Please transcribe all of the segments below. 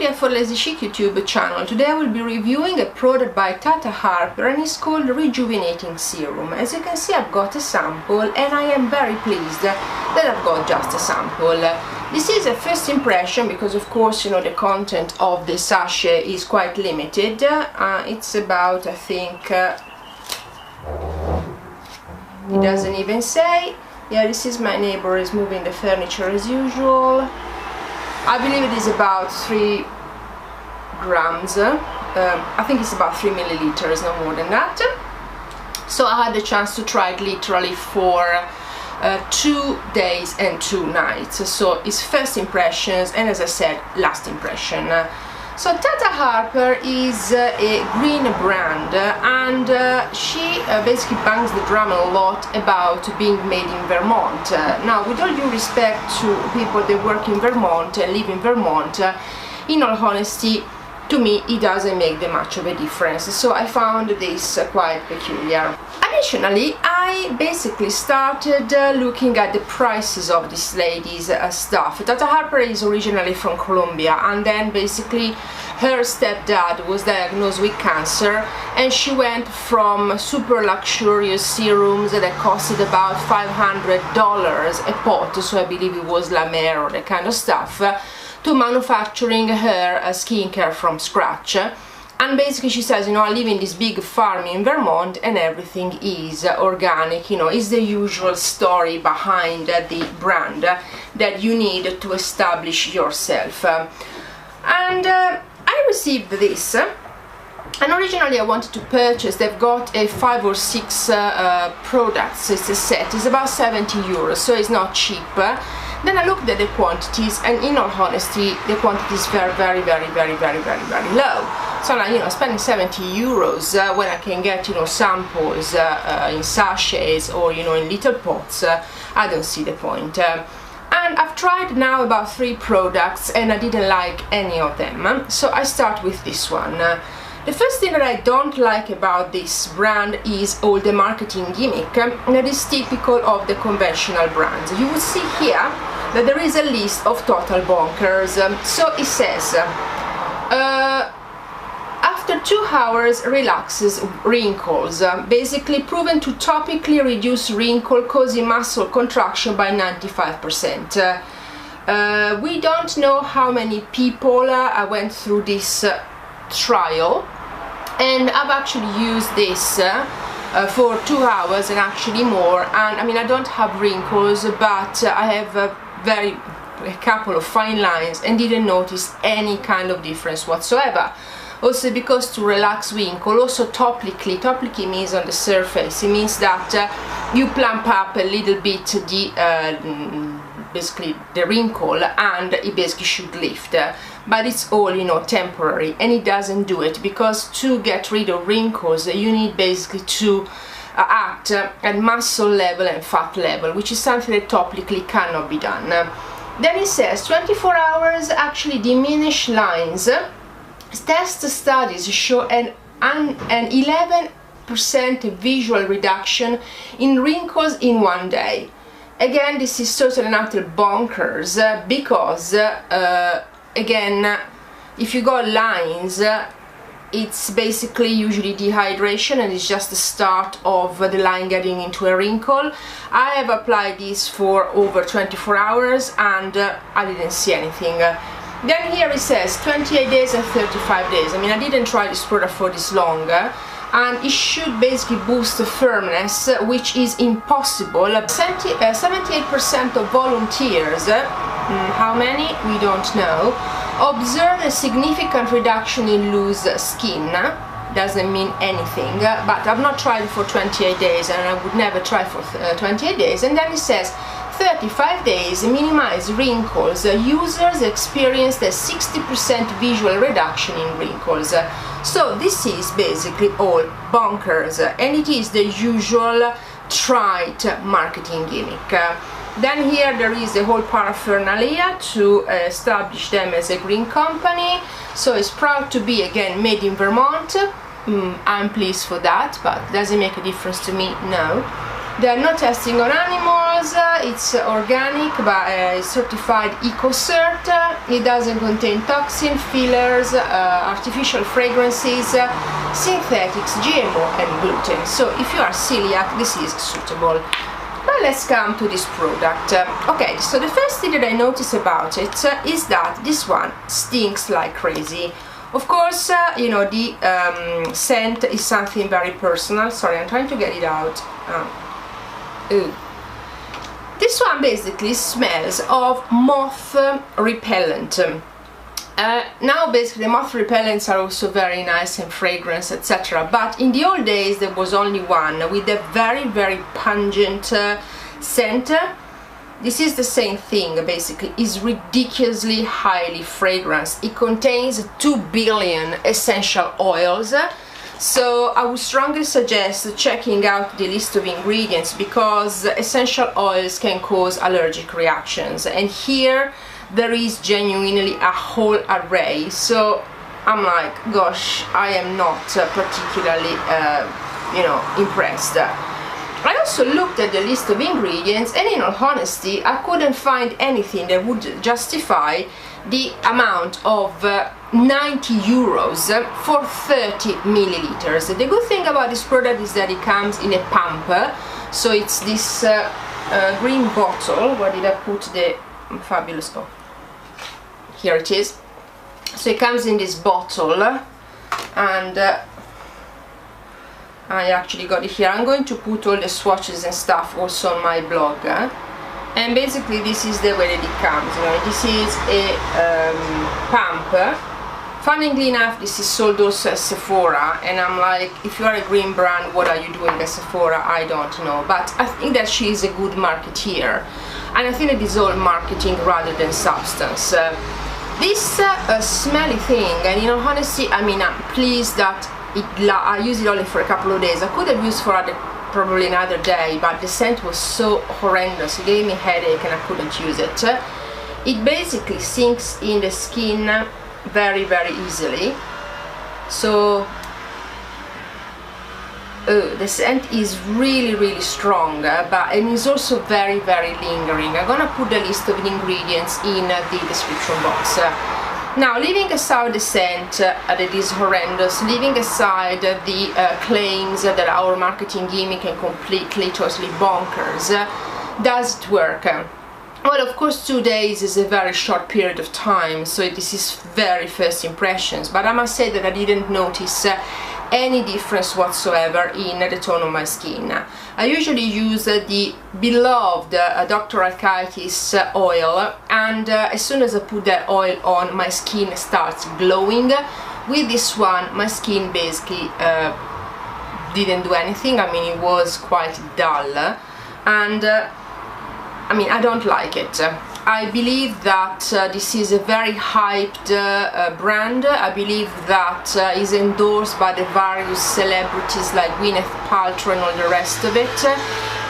again for Lazy Chic YouTube channel. Today I will be reviewing a product by Tata Harper and it's called Rejuvenating Serum. As you can see, I've got a sample and I am very pleased that I've got just a sample. This is a first impression because of course, you know, the content of the sachet is quite limited. It's about, I think, it doesn't even say. Yeah, this is my neighbor is moving the furniture as usual. I believe it is about 3 grams. I think it's about 3 milliliters, no more than that. So I had the chance to try it literally for 2 days and 2 nights. So it's first impressions and, as I said, last impression. So Tata Harper is a green brand and she basically bangs the drum a lot about being made in Vermont. Now, with all due respect to people that work in Vermont and live in Vermont, in all honesty, to me it doesn't make that much of a difference. So I found this quite peculiar. Additionally, I basically started looking at the prices of this lady's stuff. Tata Harper is originally from Colombia, and then basically her stepdad was diagnosed with cancer and she went from super luxurious serums that costed about $500 a pot, so I believe it was La Mer or that kind of stuff, to manufacturing her skincare from scratch. And basically she says, you know, I live in this big farm in Vermont and everything is organic, you know, is the usual story behind the brand that you need to establish yourself. And I received this, and originally I wanted to purchase, they've got a 5 or 6 products, it's a set, it's about 70 euros, so it's not cheap. Then I looked at the quantities, and in all honesty, the quantity is very low. So now, you know, spending 70 euros when I can get, you know, samples in sachets or, you know, in little pots, I don't see the point. And I've tried now about 3 products and I didn't like any of them. So I start with this one. The first thing that I don't like about this brand is all the marketing gimmick that is typical of the conventional brands. You will see here that there is a list of total bonkers. So it says, after 2 hours relaxes wrinkles, basically proven to topically reduce wrinkle causing muscle contraction by 95%. We don't know how many people went through this trial, and I've actually used this for 2 hours and actually more, and I mean, I don't have wrinkles, but I have a couple of fine lines and didn't notice any kind of difference whatsoever. Also because to relax wrinkle, also topically means on the surface, it means that you plump up a little bit the basically the wrinkle and it basically should lift, but it's all, you know, temporary, and it doesn't do it, because to get rid of wrinkles you need basically to act at muscle level and fat level, which is something that topically cannot be done. Then it says 24 hours actually diminish lines. Test studies show an 11% visual reduction in wrinkles in 1 day. Again, this is totally and utter bonkers, because again, if you got lines, it's basically usually dehydration and it's just the start of the line getting into a wrinkle. I have applied this for over 24 hours and I didn't see anything. Then here it says 28 days and 35 days. I mean, I didn't try this product for this long, and it should basically boost the firmness, which is impossible. 78% of volunteers, how many? We don't know, observed a significant reduction in loose skin. Doesn't mean anything, but I've not tried it for 28 days and I would never try for 28 days. And then it says 35 days minimize wrinkles. Users experienced a 60% visual reduction in wrinkles. So this is basically all bonkers, and it is the usual trite marketing gimmick. Then here there is the whole paraphernalia to establish them as a green company. So it's proud to be again made in Vermont. I'm pleased for that, but does it make a difference to me? No. They are not testing on animals, it's organic, but it's certified EcoCert. It doesn't contain toxin, fillers, artificial fragrances, synthetics, GMO and gluten. So if you are celiac, this is suitable. But let's come to this product. Okay, so the first thing that I notice about it is that this one stinks like crazy. Of course, you know, the scent is something very personal. Sorry, I'm trying to get it out. Ooh. This one basically smells of moth repellent. Now basically moth repellents are also very nice and fragrance, etc. But in the old days there was only one with a very pungent scent. This is the same thing, basically. It's ridiculously highly fragranced. It contains 2 billion essential oils. So I would strongly suggest checking out the list of ingredients, because essential oils can cause allergic reactions, and here there is genuinely a whole array. So I'm like, gosh, I am not particularly you know, impressed. I also looked at the list of ingredients, and in all honesty I couldn't find anything that would justify the amount of 90 euros for 30 milliliters. The good thing about this product is that it comes in a pump, so it's this green bottle. Where did I put the fabulous, oh, here it is. So it comes in this bottle, and I actually got it here. I'm going to put all the swatches and stuff also on my blog. And basically this is the way that it comes, you know. This is a pump. Funnily enough, this is sold also at Sephora, and I'm like, if you are a green brand, what are you doing at Sephora? I don't know, but I think that she is a good marketeer, and I think it is all marketing rather than substance. This smelly thing, and you know, honestly, I mean, I'm pleased that I used it only for a couple of days. I could have used for probably another day, but the scent was so horrendous, it gave me a headache and I couldn't use it. It basically sinks in the skin very easily. So the scent is really strong, and is also very lingering. I'm gonna put the list of ingredients in the description box. Now, leaving aside the scent that is horrendous, leaving aside the claims that our marketing gimmick and totally bonkers, does it work? Well, of course 2 days is a very short period of time, so this is very first impressions, but I must say that I didn't notice any difference whatsoever in the tone of my skin. I usually use the beloved Dr. Alkaitis oil, and as soon as I put that oil on, my skin starts glowing. With this one, my skin basically didn't do anything. I mean, it was quite dull, and I mean, I don't like it. I believe that this is a very hyped brand. I believe that is endorsed by the various celebrities like Gwyneth Paltrow and all the rest of it,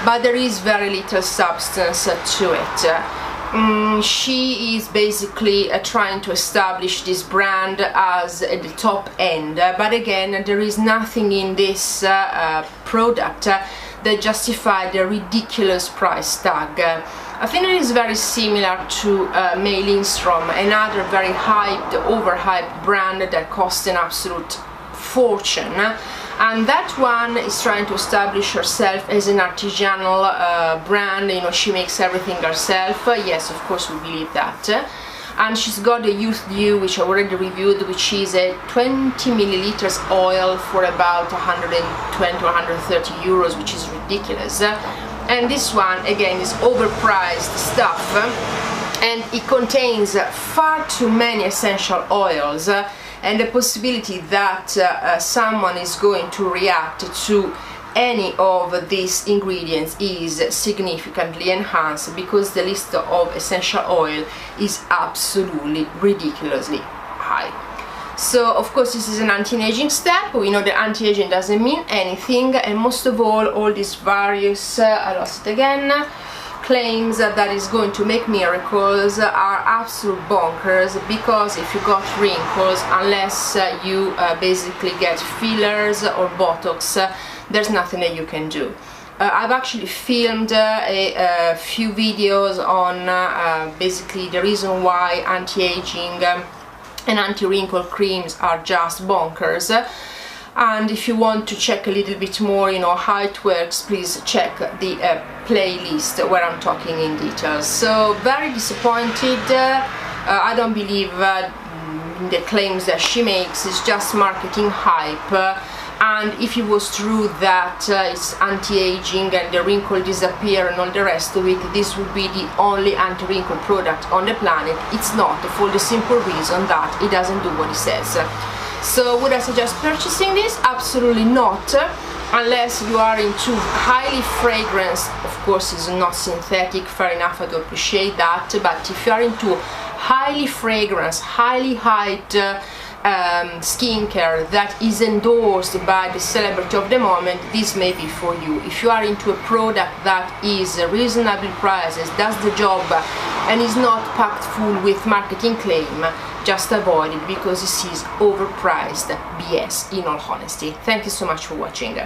but there is very little substance to it. She is basically trying to establish this brand as at the top end, but again, there is nothing in this product that justify the ridiculous price tag. I think it is very similar to May Lindstrom, another very hyped, overhyped brand that costs an absolute fortune, and that one is trying to establish herself as an artisanal brand. You know, she makes everything herself. Yes, of course, we believe that. And she's got the Youth Dew, which I already reviewed, which is a 20 milliliters oil for about 120 or 130 euros, which is ridiculous. And this one again is overpriced stuff, and it contains far too many essential oils, and the possibility that someone is going to react to any of these ingredients is significantly enhanced, because the list of essential oil is absolutely ridiculously high. So of course this is an anti-aging step. We know that anti-aging doesn't mean anything, and most of all these various I lost it again, claims that is going to make miracles are absolute bonkers, because if you got wrinkles, unless you basically get fillers or Botox, there's nothing that you can do. I've actually filmed a few videos on basically the reason why anti-aging and anti-wrinkle creams are just bonkers. And if you want to check a little bit more, you know, how it works, please check the playlist where I'm talking in detail. So very disappointed. I don't believe the claims that she makes. Is just marketing hype. And if it was true that it's anti-aging and the wrinkle disappear and all the rest of it, this would be the only anti-wrinkle product on the planet. It's not, for the simple reason that it doesn't do what it says. So would I suggest purchasing this? Absolutely not, unless you are into highly fragrance. Of course, it's not synthetic, fair enough, I do appreciate that, but if you are into highly fragrance, highly hyped skincare that is endorsed by the celebrity of the moment, this may be for you. If you are into a product that is reasonably priced, does the job, and is not packed full with marketing claim, just avoid it, because this is overpriced BS, in all honesty. Thank you so much for watching.